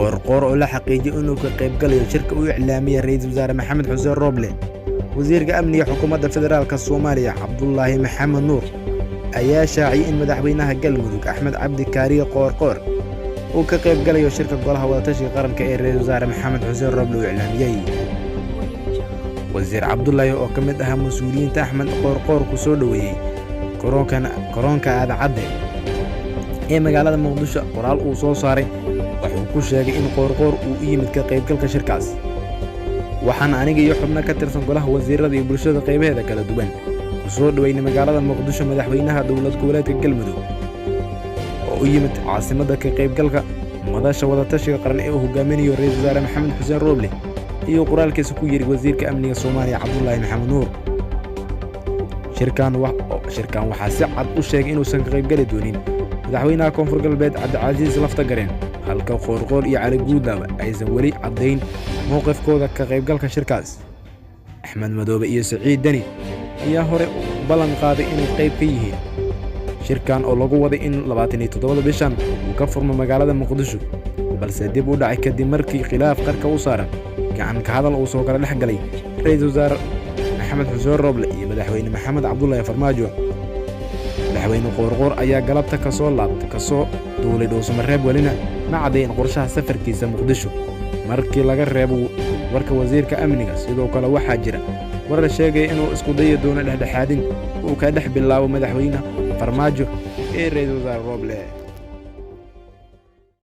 qoorqoor oo la xaqiijiyay inuu ka qayb galayo shirka uu iclaamiyay ra'iisul wasaare Maxamed Xuseen Roble. wasiirka amniga xukuumadda federaalka Soomaaliya Cabdullaahi Maxamed Nuur ayaa shaaciyay in madaxweynaha Galmudug Axmed Cabdi Kaariye Qoorqoor uu ka qayb galayo shirka golaha wadatashiga qaranka ee ra'iisul wasaare Maxamed Xuseen Roble uu iclaamiyay. wasiir Cabdullaahi oo ka mid ah mas'uuliyiinta Axmed Qoorqoor ku soo dhaweeyay koronka aadacadde ee magaalada Muqdisho qoraal uu soo saaray wuxuu ku sheegay in Qoorqoor uu u yimid ka qaybgalka shirkaas. waxaan aniga iyo xubno ka tirsan golaha wasiirada iyo bulshada qaybaheeda kala duwan ku soo dhaweynay magaalada Muqdisho madaxweynaha dowlad goboleedka Galmudug oo u yimid caasimadda ka qaybgalka madasha wadatashiga qaran ee uu hogaaminayo ra'iisul wasaare Maxamed Xuseen Roble iyo qoraalkiisa ku yiri wasiirka amniga Soomaaliya Cabdullaahi Maxamed Nuur. shirkan waxaa si cad u sheegay inuusan ka qayb gali doonin madaxweynaha koonfur galbeed Cabdicasiis Laftagareen, halka Qoorqoor iyo Cali Guudlaawe aysan weli caddayn mowqifkooda ka qaybgalka shirkaas. Axmed Madoobe iyo Siciid Deni ayaa hore u ballan qaaday inay qayb ka yihiin shirkan oo lagu waday in 27 bishan uu ka furmo magaalada Muqdisho, balse dib u dhacay kadib markii khilaaf qarka u saaran gacan ka hadal uu soo kala dhex galay ra'iisul wasaare Maxamed Xuseen Roble iyo madaxweyne Maxamed Cabdullaahi Farmaajo. madaxweyne Qoorqoor ayaa galabta ka soo duulay Dhuusamareeb, welina ma caddayn qorshaha safarkiisa Muqdisho markii laga reebo warka wasiirka amniga. sidoo kale waxaa jira warar sheegaya inuu isku dayi doono dhexdhexaadin uu ka dhex bilaabo madaxweyne Farmaajo ee ra'iisul wasaare Roble.